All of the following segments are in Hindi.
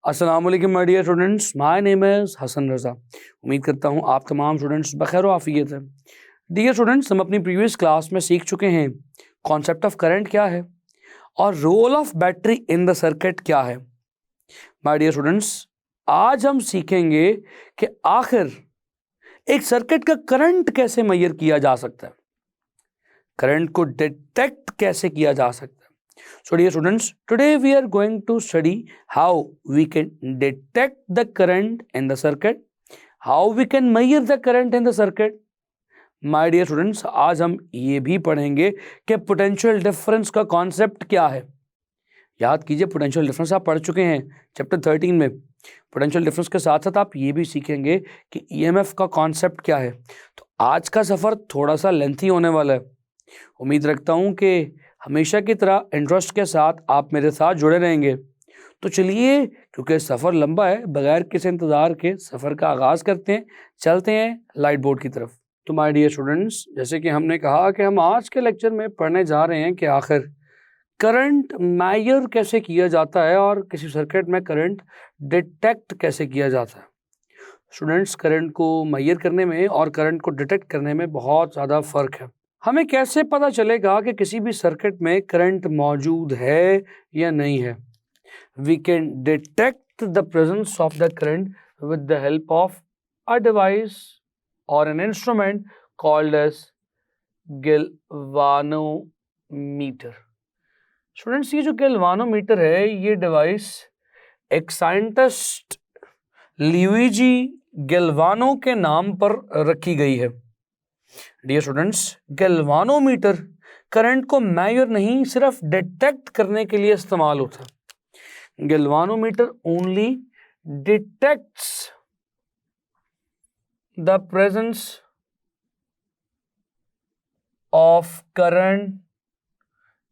अस्सलाम वालेकुम my dear students, my name is Hasan Raza. उम्मीद करता हूँ आप तमाम स्टूडेंट्स बखैर आफियत हैं। डियर स्टूडेंट्स, हम अपनी प्रीवियस क्लास में सीख चुके हैं कॉन्सेप्ट ऑफ करंट क्या है और role of battery in the circuit क्या है। माय डियर स्टूडेंट्स, आज हम सीखेंगे कि आखिर एक सर्किट का करंट कैसे मेजर किया जा सकता है, करंट को डिटेक्ट कैसे किया जा सकता है। So dear students, today we are going to study how we can detect the current in the circuit, how we can measure the current in the circuit. My dear students, आज हम ये भी पढ़ेंगे कि पोटेंशियल डिफरेंस का कॉन्सेप्ट क्या है। याद कीजिए, पोटेंशियल डिफरेंस आप पढ़ चुके हैं चैप्टर 13 में। पोटेंशियल डिफरेंस के साथ साथ आप ये भी सीखेंगे कि ईएमएफ का कॉन्सेप्ट क्या है। तो आज का सफ़र थोड़ा सा लेंथी होने वाला है। उम्मीद रखता हूँ कि हमेशा की तरह इंटरेस्ट के साथ आप मेरे साथ जुड़े रहेंगे। तो चलिए, क्योंकि सफ़र लंबा है, बगैर किसी इंतज़ार के सफ़र का आगाज़ करते हैं, चलते हैं लाइट बोर्ड की तरफ। तो माय डियर स्टूडेंट्स, जैसे कि हमने कहा कि हम आज के लेक्चर में पढ़ने जा रहे हैं कि आखिर करंट मेजर कैसे किया जाता है और किसी सर्किट में करंट डिटेक्ट कैसे किया जाता है। स्टूडेंट्स, करंट को मेजर करने में और करंट को डिटेक्ट करने में बहुत ज़्यादा फ़र्क है। हमें कैसे पता चलेगा कि किसी भी सर्किट में करंट मौजूद है या नहीं है? We can detect the presence of the current with the help of a device और an instrument called as galvanometer. Students, ये जो गैल्वानोमीटर है, ये डिवाइस एक साइंटिस्ट लुइजी गैल्वानो के नाम पर रखी गई है। डियर स्टूडेंट्स, गैल्वानोमीटर करंट को मेजर नहीं, सिर्फ डिटेक्ट करने के लिए इस्तेमाल होता है। Galvanometer only detects the presence of current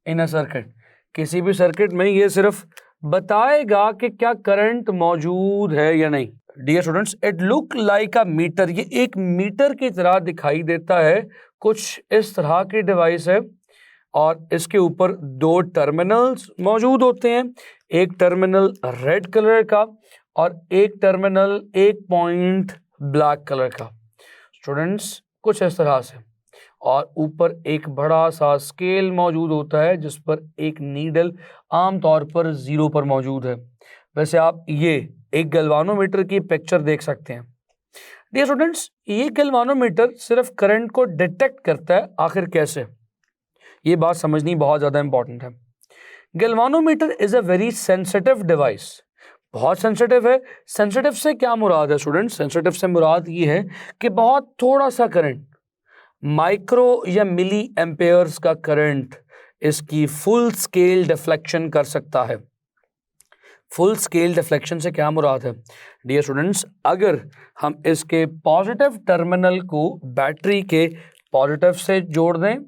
in a circuit. किसी भी सर्किट में ये सिर्फ बताएगा कि क्या करंट मौजूद है या नहीं। Dear students, it look like a meter. ये एक मीटर की तरह दिखाई देता है। कुछ इस तरह की डिवाइस है और इसके ऊपर दो टर्मिनल्स मौजूद होते हैं। एक टर्मिनल रेड कलर का और एक टर्मिनल एक पॉइंट ब्लैक कलर का। स्टूडेंट्स, कुछ इस तरह से। और ऊपर एक बड़ा सा स्केल मौजूद होता है जिस पर एक नीडल आमतौर पर 0 पर मौजूद है। वैसे आप ये एक गैल्वानोमीटर की पिक्चर देख सकते हैं। डियर स्टूडेंट्स, ये गैल्वानोमीटर सिर्फ करंट को डिटेक्ट करता है। आखिर कैसे? ये बात समझनी बहुत ज़्यादा इंपॉर्टेंट है। Galvanometer is a very sensitive device. बहुत सेंसिटिव है। सेंसिटिव से क्या मुराद है स्टूडेंट्स? सेंसिटिव से मुराद ये है कि बहुत थोड़ा सा करंट, माइक्रो या मिली एम्पेयर्स का करंट इसकी फुल स्केल डिफ्लेक्शन कर सकता है। फुल स्केल डिफ्लेक्शन से क्या मुराद है? डियर स्टूडेंट्स, अगर हम इसके पॉजिटिव टर्मिनल को बैटरी के पॉजिटिव से जोड़ दें,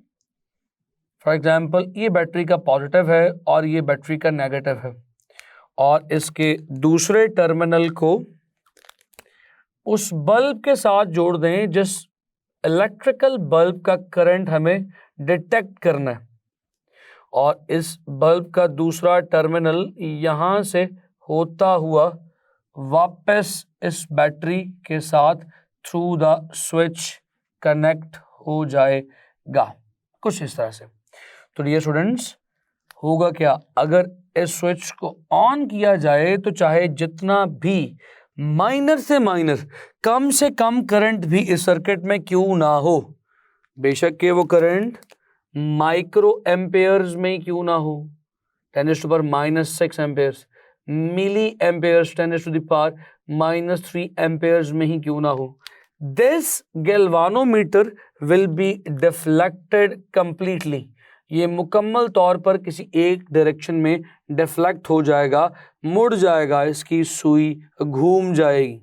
फॉर एग्जांपल ये बैटरी का पॉजिटिव है और ये बैटरी का नेगेटिव है, और इसके दूसरे टर्मिनल को उस बल्ब के साथ जोड़ दें जिस इलेक्ट्रिकल बल्ब का करंट हमें डिटेक्ट करना है, और इस बल्ब का दूसरा टर्मिनल यहाँ से होता हुआ वापस इस बैटरी के साथ थ्रू द स्विच कनेक्ट हो जाएगा, कुछ इस तरह से। तो डियर स्टूडेंट्स, होगा क्या? अगर इस स्विच को ऑन किया जाए तो चाहे जितना भी माइनर से कम करंट भी इस सर्किट में क्यों ना हो, बेशक के वो करंट माइक्रो एम्पेयर्स में क्यों ना हो, 10⁻⁻6 एम्पेयर्स, मिली एम्पेयर्स 10⁻⁻3 एम्पेयर्स में ही क्यों ना हो, this galvanometer will be deflected completely. ये मुकम्मल तौर पर किसी एक डायरेक्शन में डिफ्लेक्ट हो जाएगा, मुड़ जाएगा, इसकी सुई घूम जाएगी।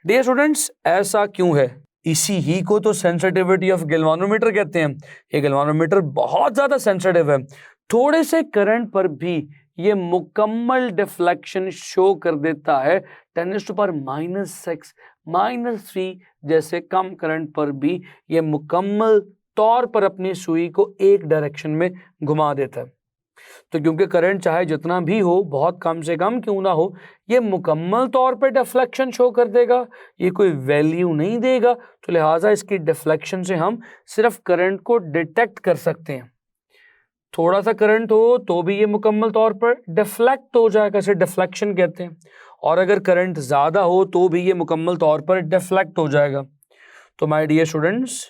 डियर स्टूडेंट्स, ऐसा क्यों है? इसी ही को तो सेंसिटिविटी ऑफ गैल्वानोमीटर कहते हैं। ये गैल्वानोमीटर बहुत ज़्यादा सेंसिटिव है। थोड़े से करंट पर भी ये मुकम्मल डिफ्लेक्शन शो कर देता है। 10⁻⁻6 -3 जैसे कम करंट पर भी ये मुकम्मल तौर पर अपनी सुई को एक डायरेक्शन में घुमा देता है। तो क्योंकि करंट चाहे जितना भी हो, बहुत कम से कम क्यों ना हो, ये मुकम्मल तौर पे डिफ्लेक्शन शो कर देगा, ये कोई वैल्यू नहीं देगा, तो लिहाजा इसकी डिफ्लेक्शन से हम सिर्फ करंट को डिटेक्ट कर सकते हैं। थोड़ा सा करंट हो तो भी ये मुकम्मल तौर पर डिफ्लेक्ट हो जाएगा, इसे डिफ्लेक्शन कहते हैं, और अगर करंट ज़्यादा हो तो भी ये मुकम्मल तौर पर डिफ्लेक्ट हो जाएगा। तो माय डियर स्टूडेंट्स,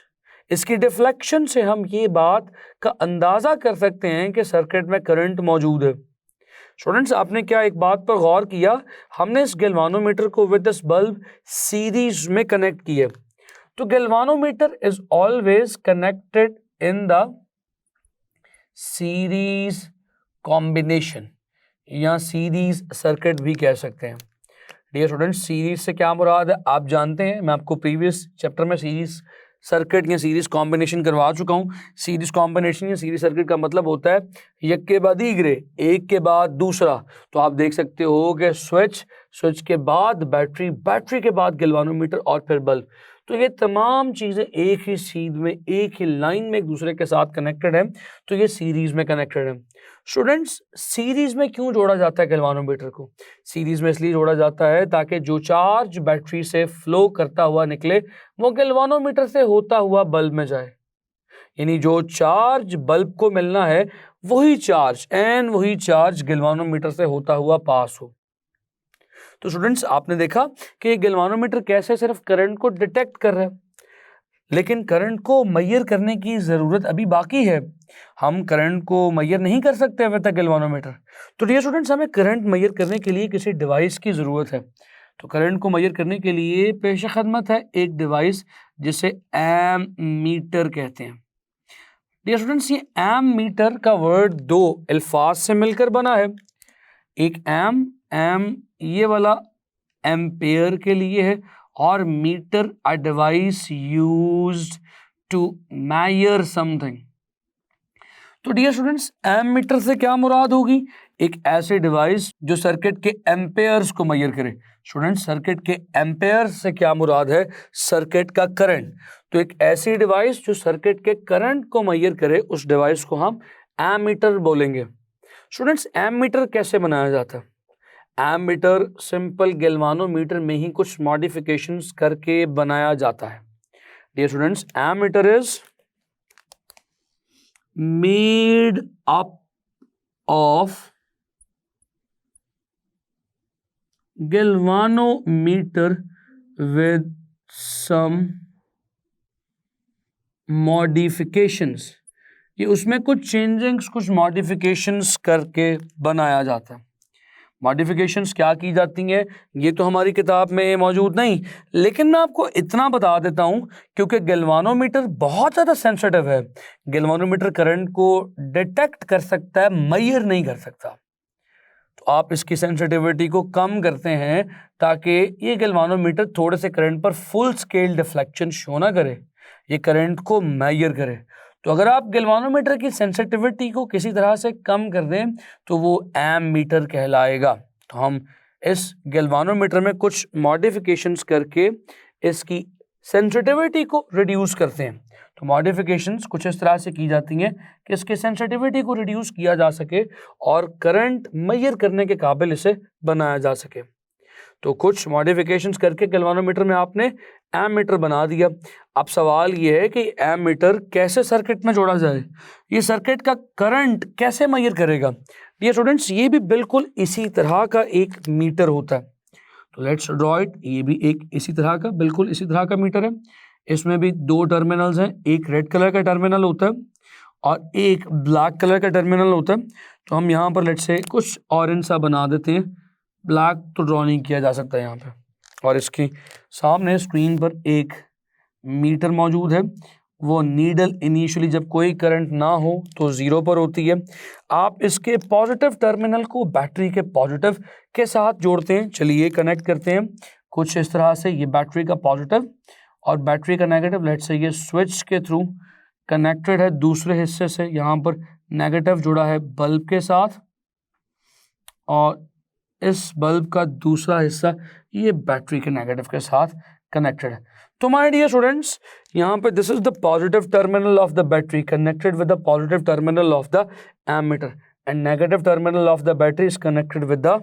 इसकी डिफ्लेक्शन से हम ये बात का अंदाज़ा कर सकते हैं कि सर्किट में करंट मौजूद है। स्टूडेंट्स, आपने क्या एक बात पर गौर किया, हमने इस गैल्वानोमीटर को विद दिस बल्ब सीरीज में कनेक्ट किया। तो galvanometer is always connected in the series combination, या सीरीज सर्किट भी कह सकते हैं। डियर स्टूडेंट्स, सीरीज से क्या मुराद है आप जानते हैं, मैं आपको प्रीवियस चैप्टर में सीरीज सर्किट या सीरीज कॉम्बिनेशन करवा चुका हूँ। सीरीज कॉम्बिनेशन या सीरीज सर्किट का मतलब होता है एक के बाद ईगरे, एक के बाद दूसरा। तो आप देख सकते हो कि स्विच के बाद बैटरी, बैटरी के बाद गैल्वानोमीटर और फिर बल्ब। तो ये तमाम चीज़ें एक ही सीध में, एक ही लाइन में एक दूसरे के साथ कनेक्टेड है, तो ये सीरीज में कनेक्टेड है। स्टूडेंट्स, सीरीज में क्यों जोड़ा जाता है गैल्वानोमीटर को? सीरीज में इसलिए जोड़ा जाता है ताकि जो चार्ज बैटरी से फ्लो करता हुआ निकले वो गैल्वानोमीटर से होता हुआ बल्ब में जाए, यानी जो चार्ज बल्ब को मिलना है वही चार्ज गैल्वानोमीटर से होता हुआ पास हो। तो स्टूडेंट्स, आपने देखा कि गैल्वानोमीटर कैसे सिर्फ करंट को डिटेक्ट कर रहा है, लेकिन करंट को मैयर करने की ज़रूरत अभी बाकी है। हम करंट को मैयर नहीं कर सकते अभी तक गैल्वानोमीटर। तो डियर स्टूडेंट्स, हमें करंट मैयर करने के लिए किसी डिवाइस की ज़रूरत है। तो करंट को मैयर करने के लिए पेश खदमत है एक डिवाइस जिसे एमीटर कहते हैं। डियर स्टूडेंट्स, ये एमीटर का वर्ड दो अल्फाज से मिलकर बना है। एक एम ये वाला एम्पेयर के लिए है, और meter a device used to measure something. तो डियर स्टूडेंट्स, एमीटर से क्या मुराद होगी? एक ऐसे डिवाइस जो सर्किट के एम्पेयर्स को मेजर करे। स्टूडेंट्स, सर्किट के एम्पेयर से क्या मुराद है? सर्किट का करंट। तो एक ऐसी डिवाइस जो सर्किट के करंट को मेजर करे, उस डिवाइस को हम एमीटर बोलेंगे। स्टूडेंट्स, एमीटर कैसे बनाया जाता है? एमीटर सिंपल गैल्वानोमीटर में ही कुछ मॉडिफिकेशंस करके बनाया जाता है। Dear students, ammeter is made up of galvanometer with some modifications. ये उसमें कुछ चेंजिंग्स, कुछ मॉडिफिकेशंस करके बनाया जाता है। मॉडिफिकेशंस क्या की जाती हैं ये तो हमारी किताब में मौजूद नहीं, लेकिन मैं आपको इतना बता देता हूं, क्योंकि गैल्वानोमीटर बहुत ज़्यादा सेंसिटिव है। गैल्वानोमीटर करंट को डिटेक्ट कर सकता है, मेजर नहीं कर सकता। तो आप इसकी सेंसिटिविटी को कम करते हैं ताकि ये गैल्वानोमीटर थोड़े से करंट पर फुल स्केल डिफ्लेक्शन शो ना करे, ये करंट को मेजर करे। तो अगर आप गैल्वानोमीटर की सेंसिटिविटी को किसी तरह से कम कर दें तो वो एमीटर कहलाएगा। तो हम इस गैल्वानोमीटर में कुछ मॉडिफिकेशंस करके इसकी सेंसिटिविटी को रिड्यूस करते हैं। तो मॉडिफिकेशंस कुछ इस तरह से की जाती हैं कि इसके सेंसिटिविटी को रिड्यूस किया जा सके और करंट मेजर करने के काबिल इसे बनाया जा सके। तो कुछ मॉडिफिकेशंस करके गैल्वानोमीटर में आपने एमीटर बना दिया। अब सवाल ये है कि एमीटर कैसे सर्किट में जोड़ा जाए, ये सर्किट का करंट कैसे मेजर करेगा? डियर स्टूडेंट्स, ये भी बिल्कुल इसी तरह का एक मीटर होता है। तो लेट्स ड्रॉ इट। ये भी एक इसी तरह का, बिल्कुल इसी तरह का मीटर है। इसमें भी दो टर्मिनल्स हैं, एक रेड कलर का टर्मिनल होता है और एक ब्लैक कलर का टर्मिनल होता है। तो हम यहाँ पर लेट्स से कुछ ऑरेंज सा बना देते हैं, ब्लैक तो ड्रॉ नहीं किया जा सकता यहाँ पे। और इसके सामने स्क्रीन पर एक मीटर मौजूद है, वो नीडल इनिशियली जब कोई करंट ना हो तो 0 पर होती है। आप इसके पॉजिटिव टर्मिनल को बैटरी के पॉजिटिव के साथ जोड़ते हैं। चलिए कनेक्ट करते हैं कुछ इस तरह से। ये बैटरी का पॉजिटिव और बैटरी का नेगेटिव, लेट्स से ये स्विच के थ्रू कनेक्टेड है दूसरे हिस्से से। यहाँ पर नेगेटिव जुड़ा है बल्ब के साथ और इस बल्ब का दूसरा हिस्सा ये बैटरी के नेगेटिव के साथ कनेक्टेड है। तो माय डियर स्टूडेंट्स, यहाँ पे this is the positive terminal of the battery connected with the positive terminal of the ammeter. and negative terminal of the battery is connected with the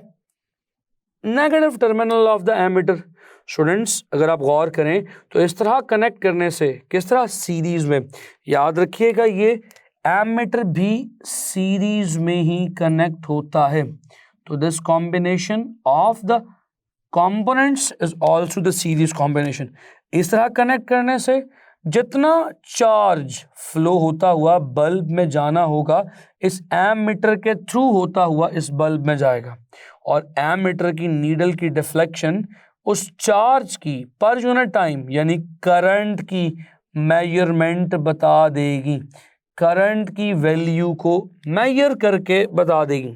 negative terminal of the ammeter. Students अगर आप गौर करें तो इस तरह कनेक्ट करने से, किस तरह, सीरीज में, याद रखिएगा ये एमीटर भी सीरीज में ही कनेक्ट होता है. तो this combination of the components is also the series combination. इस तरह कनेक्ट करने से जितना चार्ज फ्लो होता हुआ बल्ब में जाना होगा इस एमीटर के थ्रू होता हुआ इस बल्ब में जाएगा, और एमीटर की नीडल की डिफ्लेक्शन उस चार्ज की पर यूनिट टाइम यानी करंट की मेजरमेंट बता देगी, करंट की वैल्यू को मेजर करके बता देगी.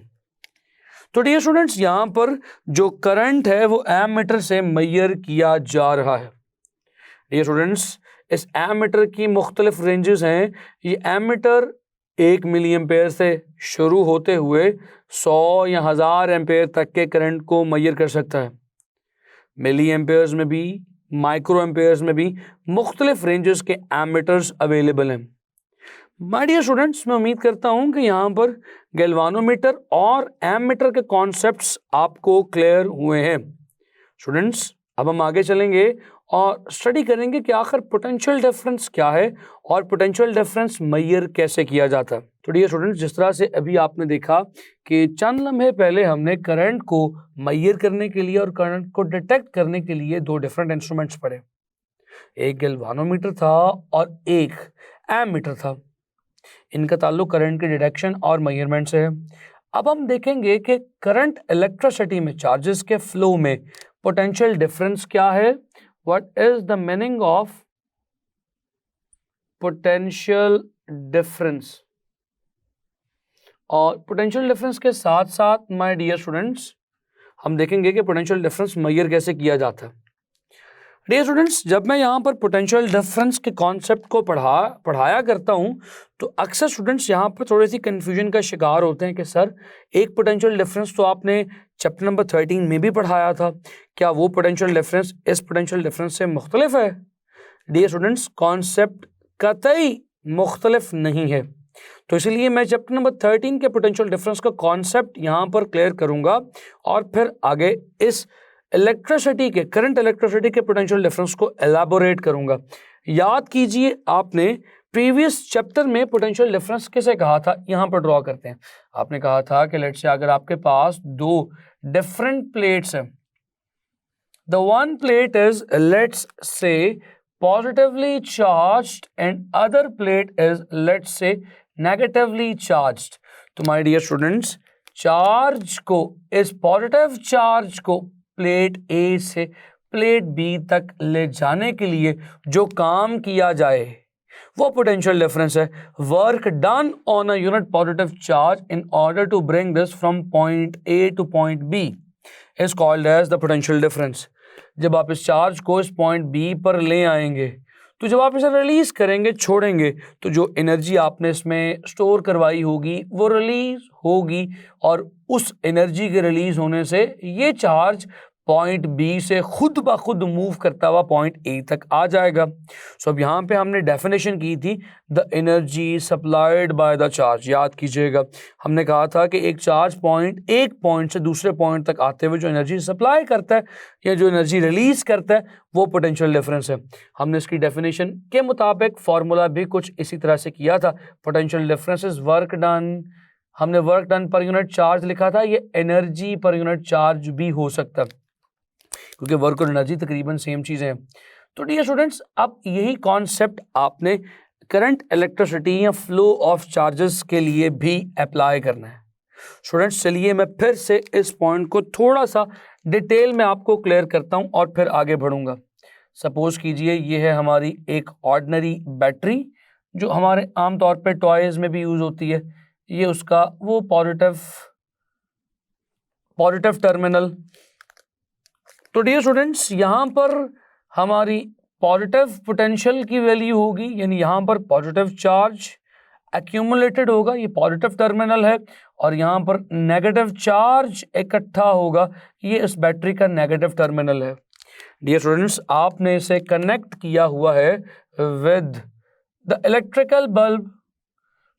तो डियर स्टूडेंट्स यहाँ पर जो करंट है वो एमीटर से मेजर किया जा रहा है. डियर स्टूडेंट्स इस एमीटर की मुख्तलिफ रेंजेस हैं. ये एमीटर 1 मिली एम्पेयर से शुरू होते हुए 100 या 1000 एम्पेयर तक के करंट को मेजर कर सकता है. मिली एम्पेयर्स में भी, माइक्रो एम्पेयर्स में भी मुख्तलिफ रेंजेस के एमीटर्स अवेलेबल हैं. माय डियर स्टूडेंट्स मैं उम्मीद करता हूं कि यहाँ पर गैल्वानोमीटर और एमीटर के कॉन्सेप्ट्स आपको क्लियर हुए हैं. स्टूडेंट्स अब हम आगे चलेंगे और स्टडी करेंगे कि आखिर पोटेंशियल डिफरेंस क्या है और पोटेंशियल डिफरेंस मेजर कैसे किया जाता है. तो डियर स्टूडेंट्स जिस तरह से अभी आपने देखा कि चंद लम्हे पहले हमने करंट को मेजर करने के लिए और करंट को डिटेक्ट करने के लिए दो डिफरेंट इंस्ट्रूमेंट्स पढ़े. एक गैल्वानोमीटर था और एक एमीटर था. इनका ताल्लुक करंट के डिटेक्शन और मेजरमेंट से है. अब हम देखेंगे कि करंट इलेक्ट्रिसिटी में चार्जेस के फ्लो में पोटेंशियल डिफरेंस क्या है. What is the meaning of potential difference. और पोटेंशियल डिफरेंस के साथ साथ माय डियर स्टूडेंट्स हम देखेंगे कि पोटेंशियल डिफरेंस मेजर कैसे किया जाता है. डियर स्टूडेंट्स जब मैं यहाँ पर पोटेंशियल डिफरेंस के कॉन्सेप्ट को पढ़ाया करता हूँ तो अक्सर स्टूडेंट्स यहाँ पर थोड़ी सी कन्फ्यूजन का शिकार होते हैं कि सर एक पोटेंशियल डिफरेंस तो आपने चैप्टर नंबर 13 में भी पढ़ाया था, क्या वो पोटेंशियल डिफरेंस इस पोटेंशियल डिफरेंस से मुख्तलिफ है. डियर स्टूडेंट्स कॉन्सेप्ट कतई मुख्तलिफ नहीं है. तो इसलिए मैं चैप्टर नंबर 13 के पोटेंशियल डिफरेंस का कॉन्सेप्ट यहाँ पर क्लियर करूँगा और फिर आगे इस इलेक्ट्रिसिटी के, करंट इलेक्ट्रिसिटी के पोटेंशियल डिफरेंस को एलाबोरेट करूँगा. याद कीजिए आपने प्रीवियस चैप्टर में पोटेंशियल डिफरेंस किसे कहा था, यहाँ पर ड्रॉ करते हैं. आपने कहा था कि लेट्स से अगर आपके पास दो डिफरेंट प्लेट्स हैं, the one plate is let's say positively charged and other plate is let's say negatively charged. तो my dear students चार्ज को, इस पॉजिटिव चार्ज को प्लेट A से प्लेट B तक ले जाने के लिए जो काम किया जाए वो पोटेंशियल डिफरेंस है. Work done on a unit positive charge in order to bring this from point A to point B is called as the potential difference. जब आप इस चार्ज को इस पॉइंट बी पर ले आएंगे तो जब आप इसे रिलीज करेंगे, छोड़ेंगे, तो जो एनर्जी आपने इसमें स्टोर करवाई होगी वो रिलीज होगी और उस एनर्जी के रिलीज होने से ये चार्ज पॉइंट बी से खुद ब खुद मूव करता हुआ पॉइंट ए तक आ जाएगा. सो अब यहाँ पे हमने डेफिनेशन की थी the energy supplied by the charge. याद कीजिएगा हमने कहा था कि एक चार्ज एक पॉइंट से दूसरे पॉइंट तक आते हुए जो एनर्जी सप्लाई करता है या जो एनर्जी रिलीज करता है वो पोटेंशियल डिफरेंस है. हमने इसकी डेफिनेशन के मुताबिक फॉर्मूला भी कुछ इसी तरह से किया था. Potential difference is work done, हमने work done per unit charge लिखा था, ये एनर्जी पर यूनिट चार्ज भी हो सकता है क्योंकि वर्क और एनर्जी तकरीबन सेम चीज़ें हैं. तो डियर स्टूडेंट्स अब यही कॉन्सेप्ट आपने करंट इलेक्ट्रिसिटी या फ्लो ऑफ चार्जेस के लिए भी अप्लाई करना है. स्टूडेंट्स चलिए मैं फिर से इस पॉइंट को थोड़ा सा डिटेल में आपको क्लियर करता हूं और फिर आगे बढ़ूंगा. सपोज कीजिए ये है हमारी एक ऑर्डिनरी बैटरी जो हमारे आमतौर पर टॉयज़ में भी यूज़ होती है. ये उसका वो पॉजिटिव टर्मिनल. तो डियर स्टूडेंट्स यहाँ पर हमारी पॉजिटिव पोटेंशियल की वैल्यू होगी, यानी यहाँ पर पॉजिटिव चार्ज एक्यूमुलेटेड होगा, ये पॉजिटिव टर्मिनल है, और यहाँ पर नेगेटिव चार्ज इकट्ठा होगा, ये इस बैटरी का नेगेटिव टर्मिनल है. डियर स्टूडेंट्स आपने इसे कनेक्ट किया हुआ है with the electrical bulb.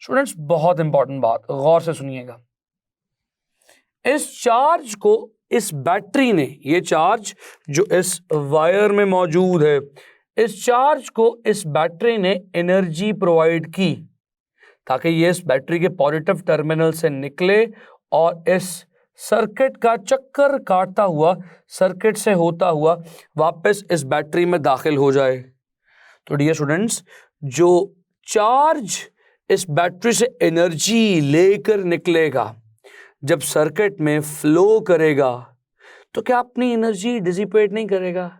Students बहुत इंपॉर्टेंट बात, गौर से सुनिएगा. इस चार्ज को इस बैटरी ने, ये चार्ज जो इस वायर में मौजूद है, इस चार्ज को इस बैटरी ने एनर्जी प्रोवाइड की ताकि ये इस बैटरी के पॉजिटिव टर्मिनल से निकले और इस सर्किट का चक्कर काटता हुआ, सर्किट से होता हुआ वापस इस बैटरी में दाखिल हो जाए। तो डियर स्टूडेंट्स, जो चार्ज इस बैटरी से एनर्जी लेकर निकलेगा, जब सर्किट में फ्लो करेगा, तो क्या अपनी एनर्जी डिसिपेट नहीं करेगा?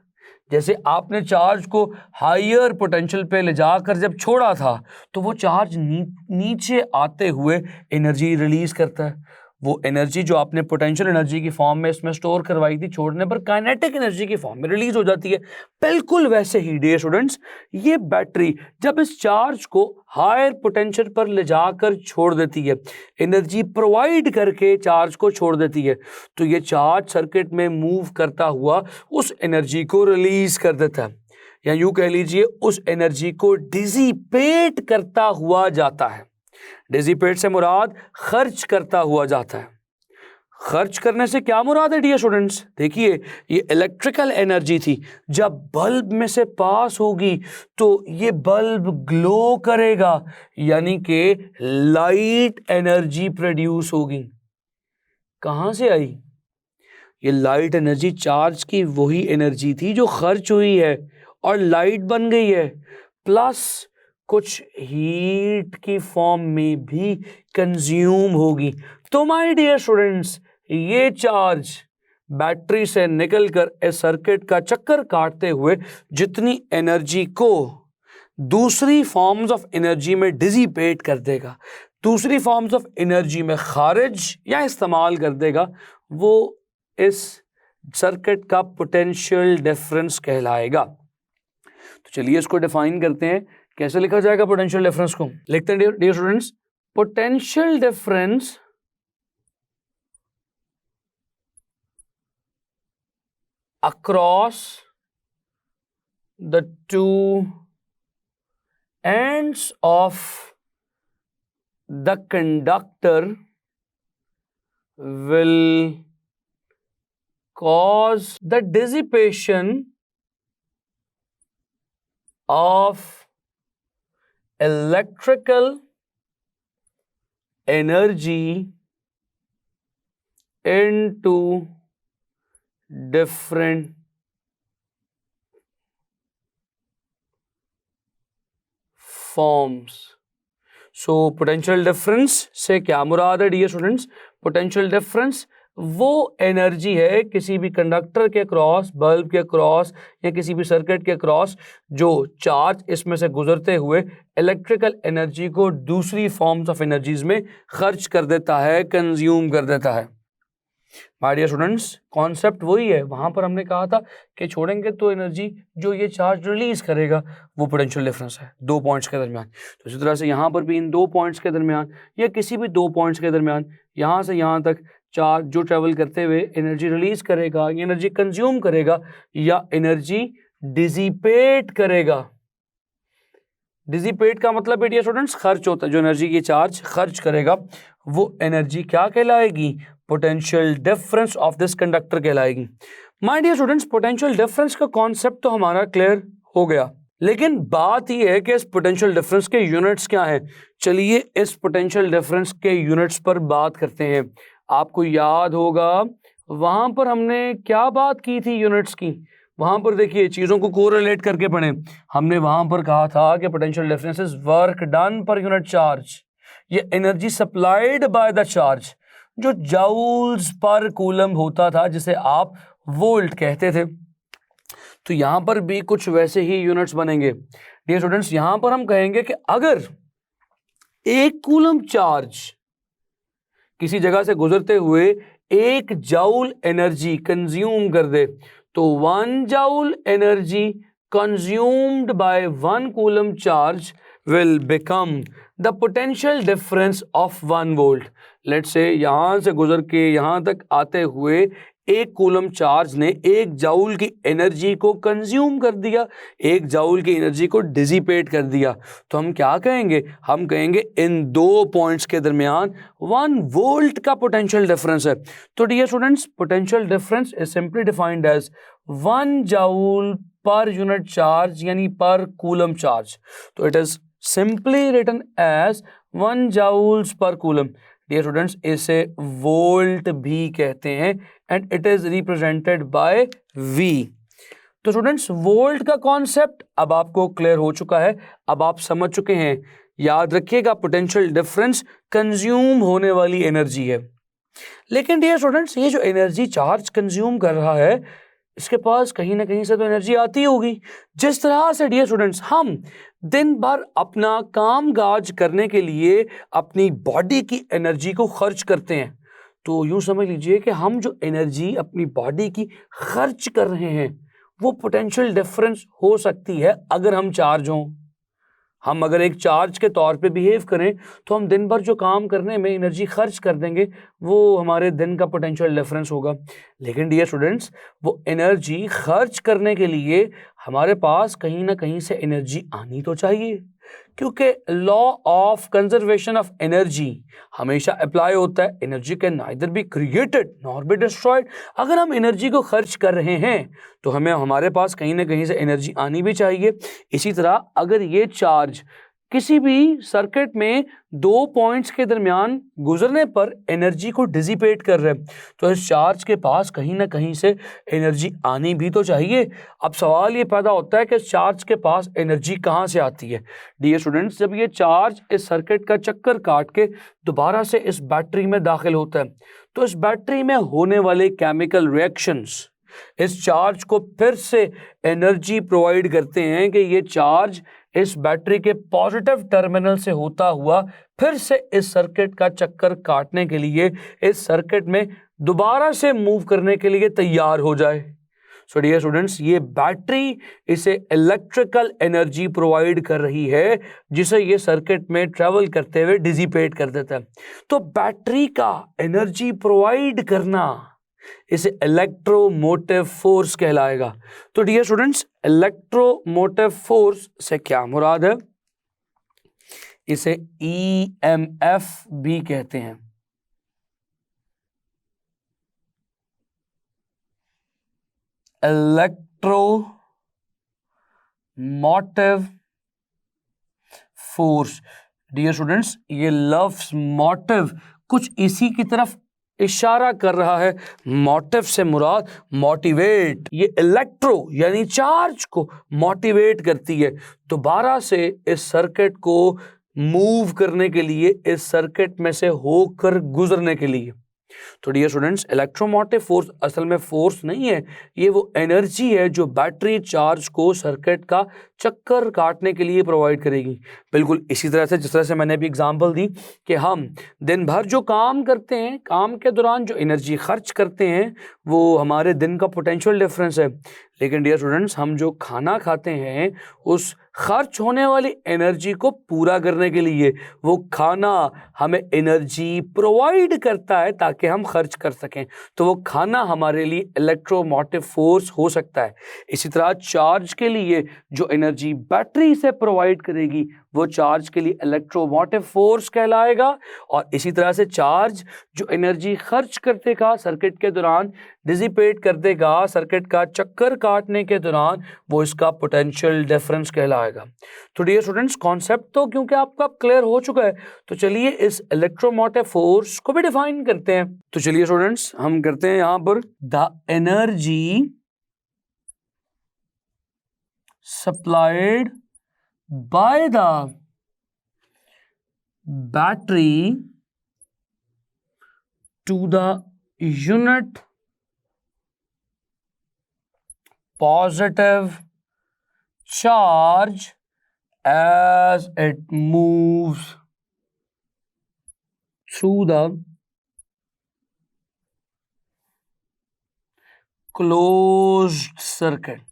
जैसे आपने चार्ज को हायर पोटेंशियल पे ले जाकर जब छोड़ा था, तो वो चार्ज नीचे आते हुए एनर्जी रिलीज करता है। वो एनर्जी जो आपने पोटेंशियल एनर्जी की फॉर्म में इसमें स्टोर करवाई थी, छोड़ने पर काइनेटिक एनर्जी की फॉर्म में रिलीज हो जाती है। बिल्कुल वैसे ही डियर स्टूडेंट्स, ये बैटरी जब इस चार्ज को हायर पोटेंशियल पर ले जाकर छोड़ देती है, एनर्जी प्रोवाइड करके चार्ज को छोड़ देती है, तो ये चार्ज सर्किट में मूव करता हुआ उस एनर्जी को रिलीज कर देता है, या यूं कह लीजिए उस एनर्जी को डिसिपेट करता हुआ जाता है। डिसिपेट से मुराद खर्च करता हुआ जाता है। खर्च करने से क्या मुराद है डियर स्टूडेंट्स? देखिए, ये इलेक्ट्रिकल एनर्जी थी, जब बल्ब में से पास होगी तो ये बल्ब ग्लो करेगा, यानी कि लाइट एनर्जी प्रोड्यूस होगी। कहां से आई ये लाइट एनर्जी? चार्ज की वही एनर्जी थी जो खर्च हुई है और लाइट बन गई है, प्लस कुछ हीट की फॉर्म में भी कंज्यूम होगी। तो माय डियर स्टूडेंट्स, ये चार्ज बैटरी से निकलकर इस सर्किट का चक्कर काटते हुए जितनी एनर्जी को दूसरी फॉर्म्स ऑफ एनर्जी में डिसिपेट कर देगा, दूसरी फॉर्म्स ऑफ एनर्जी में खारिज या इस्तेमाल कर देगा, वो इस सर्किट का पोटेंशियल डिफरेंस कहलाएगा। तो चलिए इसको डिफाइन करते हैं। कैसे लिखा जाएगा पोटेंशियल डिफरेंस को? लिखते हैं dear students, potential difference across the two ends of the conductor will cause the dissipation of electrical energy into different forms. So potential difference से क्या मुराद है डियर स्टूडेंट्स? पोटेंशियल डिफरेंस वो एनर्जी है किसी भी कंडक्टर के क्रॉस, बल्ब के क्रॉस या किसी भी सर्किट के क्रॉस जो चार्ज इसमें से गुजरते हुए इलेक्ट्रिकल एनर्जी को दूसरी फॉर्म्स ऑफ एनर्जीज में खर्च कर देता है, कंज्यूम कर देता है। माय डियर स्टूडेंट्स, कॉन्सेप्ट वही है। वहां पर हमने कहा था कि छोड़ेंगे तो एनर्जी जो ये चार्ज रिलीज करेगा वो पोटेंशियल डिफरेंस है दो पॉइंट्स के दरमियान। तो इसी तरह से यहाँ पर भी इन दो पॉइंट्स के दरमियान या किसी भी दो पॉइंट्स के दरमियान यहाँ से यहाँ तक चार्ज जो ट्रेवल करते हुए एनर्जी रिलीज करेगा, एनर्जी कंज्यूम करेगा या एनर्जी डिसिपेट करेगा। डिसिपेट का मतलब है डियर स्टूडेंट्स खर्च होता है। जो एनर्जी की चार्ज खर्च करेगा वो एनर्जी क्या कहलाएगी? Potential difference of this conductor कहलाएगी। My dear students, potential difference का कॉन्सेप्ट तो हमारा क्लियर हो गया, लेकिन बात यह है कि इस पोटेंशियल डिफरेंस के यूनिट्स क्या हैं। चलिए इस पोटेंशियल डिफरेंस के यूनिट्स पर बात करते हैं। आपको याद होगा वहां पर हमने क्या बात की थी यूनिट्स की। वहां पर देखिए चीजों को कोरिलेट करके पढ़ें। हमने वहां पर कहा था कि potential difference is work done per unit charge, ये energy supplied by the charge जो जाउल्स पर कूलम होता था जिसे आप वोल्ट कहते थे। तो यहां पर भी कुछ वैसे ही यूनिट्स बनेंगे डियर स्टूडेंट्स। यहां पर हम कहेंगे कि अगर एक कूलम चार्ज किसी जगह से गुजरते हुए एक जाउल एनर्जी कंज्यूम कर दे तो 1 joule energy consumed by 1 coulomb charge will become the potential difference of 1 volt. Let's say यहाँ से गुजर के यहाँ तक आते हुए एक कूलम चार्ज ने 1 जूल की एनर्जी को कंज्यूम कर दिया, 1 जूल की एनर्जी को डिसिपेट कर दिया, तो हम क्या कहेंगे? हम कहेंगे इन दो पॉइंट्स के दरमियान 1 वोल्ट का पोटेंशियल डिफरेंस है। तो dear students, potential difference is simply defined as 1 joule per unit charge यानी पर कूलम चार्ज। तो it is simply written as 1 joules per coulomb. Dear students, इसे वोल्ट भी कहते हैं and it is represented by V। तो स्टूडेंट्स, वोल्ट का कॉन्सेप्ट अब आपको क्लियर हो चुका है, अब आप समझ चुके हैं। याद रखिएगा, पोटेंशियल डिफरेंस कंज्यूम होने वाली एनर्जी है। लेकिन डियर स्टूडेंट्स, ये जो एनर्जी चार्ज कंज्यूम कर रहा है, इसके पास कहीं ना कहीं से तो एनर्जी आती होगी। जिस तरह से डियर स्टूडेंट्स हम दिन भर अपना काम काज करने के लिए अपनी बॉडी की एनर्जी को खर्च करते हैं, तो यूं समझ लीजिए कि हम जो एनर्जी अपनी बॉडी की खर्च कर रहे हैं वो पोटेंशियल डिफरेंस हो सकती है अगर हम चार्ज हों। हम अगर एक चार्ज के तौर पे बिहेव करें तो हम दिन भर जो काम करने में एनर्जी खर्च कर देंगे वो हमारे दिन का पोटेंशियल डिफरेंस होगा। लेकिन डियर स्टूडेंट्स, वो एनर्जी खर्च करने के लिए हमारे पास कहीं ना कहीं से एनर्जी आनी तो चाहिए, क्योंकि law of conservation of energy हमेशा अप्लाई होता है। Energy can neither be created nor be destroyed. अगर हम एनर्जी को खर्च कर रहे हैं तो हमें हमारे पास कहीं ना कहीं से एनर्जी आनी भी चाहिए। इसी तरह अगर ये चार्ज किसी भी सर्किट में 2 पॉइंट्स के दरमियान गुजरने पर एनर्जी को डिसिपेट कर रहे हैं, तो इस चार्ज के पास कहीं ना कहीं से एनर्जी आनी भी तो चाहिए। अब सवाल ये पैदा होता है कि इस चार्ज के पास एनर्जी कहाँ से आती है? डियर स्टूडेंट्स, जब ये चार्ज इस सर्किट का चक्कर काट के दोबारा से इस बैटरी में दाखिल होता है, तो इस बैटरी में होने वाले केमिकल रिएक्शंस इस चार्ज को फिर से एनर्जी प्रोवाइड करते हैं कि ये चार्ज इस बैटरी के पॉजिटिव टर्मिनल से होता हुआ फिर से इस सर्किट का चक्कर काटने के लिए इस सर्किट में दोबारा से मूव करने के लिए तैयार हो जाए। सो डियर स्टूडेंट्स, ये बैटरी इसे इलेक्ट्रिकल एनर्जी प्रोवाइड कर रही है जिसे ये सर्किट में ट्रेवल करते हुए डिसिपेट कर देता है। तो बैटरी का एनर्जी प्रोवाइड करना इसे इलेक्ट्रोमोटिव फोर्स कहलाएगा। तो डियर स्टूडेंट्स, इलेक्ट्रोमोटिव फोर्स से क्या मुराद है? इसे EMF भी कहते हैं। Electromotive force. डियर स्टूडेंट्स, ये लफ्ज मोटिव कुछ इसी की तरफ इशारा कर रहा है। मोटिव से मुराद मोटिवेट। ये इलेक्ट्रो यानी चार्ज को मोटिवेट करती है दोबारा से इस सर्किट को मूव करने के लिए, इस सर्किट में से होकर गुजरने के लिए। तो डियर स्टूडेंट्स, इलेक्ट्रोमोटिव फोर्स असल में फोर्स नहीं है, ये वो एनर्जी है जो बैटरी चार्ज को सर्किट का चक्कर काटने के लिए प्रोवाइड करेगी। बिल्कुल इसी तरह से जिस तरह से मैंने अभी एग्जांपल दी कि हम दिन भर जो काम करते हैं, काम के दौरान जो एनर्जी खर्च करते हैं वो हमारे दिन का पोटेंशियल डिफरेंस है। लेकिन डियर स्टूडेंट्स, हम जो खाना खाते हैं उस खर्च होने वाली एनर्जी को पूरा करने के लिए वो खाना हमें एनर्जी प्रोवाइड करता है ताकि हम खर्च कर सकें। तो वो खाना हमारे लिए इलेक्ट्रोमोटिव फोर्स हो सकता है। इसी तरह चार्ज के लिए जो एनर्जी बैटरी से प्रोवाइड करेगी वो चार्ज के लिए इलेक्ट्रोमोटिव फोर्स कहलाएगा। और इसी तरह से चार्ज जो एनर्जी खर्च कर देगा सर्किट के दौरान, डिसिपेट कर देगा सर्किट का चक्कर काटने के दौरान, वो इसका पोटेंशियल डिफरेंस कहलाएगा। तो डियर स्टूडेंट्स, कॉन्सेप्ट तो क्योंकि आपका क्लियर हो चुका है, तो चलिए इस इलेक्ट्रोमोटिव फोर्स को भी डिफाइन करते हैं। तो चलिए स्टूडेंट्स, हम करते हैं यहां पर the energy supplied by the battery to the unit positive charge as it moves through the closed circuit।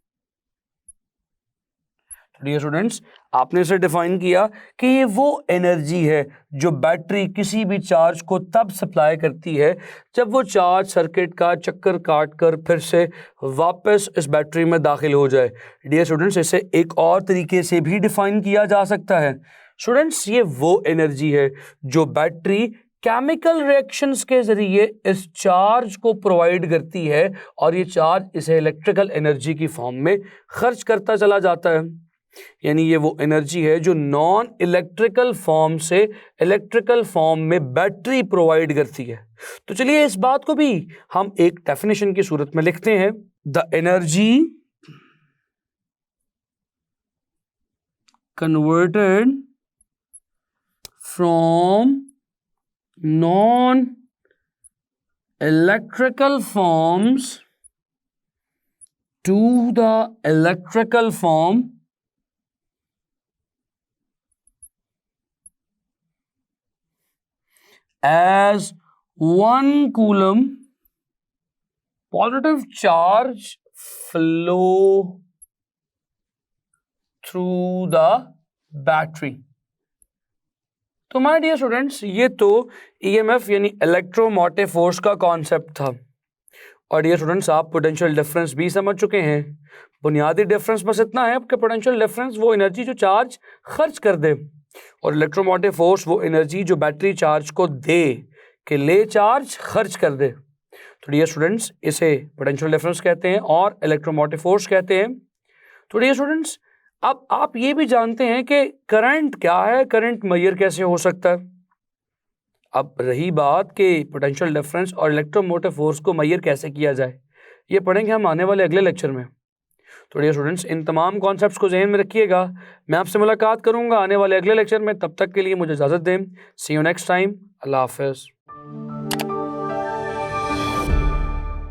Dear students, आपने इसे डिफाइन किया कि ये वो एनर्जी है जो बैटरी किसी भी चार्ज को तब सप्लाई करती है जब वो चार्ज सर्किट का चक्कर काट कर फिर से वापस इस बैटरी में दाखिल हो जाए। डियर स्टूडेंट्स, इसे एक और तरीके से भी डिफाइन किया जा सकता है। स्टूडेंट्स, ये वो एनर्जी है जो बैटरी केमिकल रिएक्शंस के जरिए इस चार्ज को प्रोवाइड करती है और ये चार्ज इसे इलेक्ट्रिकल एनर्जी की फॉर्म में खर्च करता चला जाता है। यानी ये वो एनर्जी है जो नॉन इलेक्ट्रिकल फॉर्म से इलेक्ट्रिकल फॉर्म में बैटरी प्रोवाइड करती है। तो चलिए इस बात को भी हम एक डेफिनेशन की सूरत में लिखते हैं। The energy converted from non-electrical forms to the electrical form as 1 coulomb positive charge flow through the battery। तो माय डियर स्टूडेंट्स, ये तो ईएमएफ यानी इलेक्ट्रोमोटिव फोर्स का कॉन्सेप्ट था। और डियर स्टूडेंट्स, आप पोटेंशियल डिफरेंस भी समझ चुके हैं। बुनियादी डिफरेंस बस इतना है कि पोटेंशियल डिफरेंस वो एनर्जी जो चार्ज खर्च कर दे और इलेक्ट्रोमोटिव फोर्स वो एनर्जी जो बैटरी चार्ज को दे कि ले चार्ज खर्च कर दे। तो डियर स्टूडेंट्स, इसे पोटेंशियल डिफरेंस कहते हैं और इलेक्ट्रोमोटिव फोर्स कहते हैं। तो डियर स्टूडेंट्स, अब आप ये भी जानते हैं कि करंट क्या है, करंट मेजर कैसे हो सकता है। अब रही बात कि पोटेंशियल डिफरेंस और इलेक्ट्रोमोटिव फोर्स को मेजर कैसे किया जाए, ये पढ़ेंगे हम आने वाले अगले लेक्चर में। तो डियर स्टूडेंट्स, इन तमाम कॉन्सेप्ट्स को जहन में रखिएगा। मैं आपसे मुलाकात करूंगा आने वाले अगले लेक्चर में। तब तक के लिए मुझे इजाज़त दें। सी यू नेक्स्ट टाइम। अल्लाह हाफ़िज़।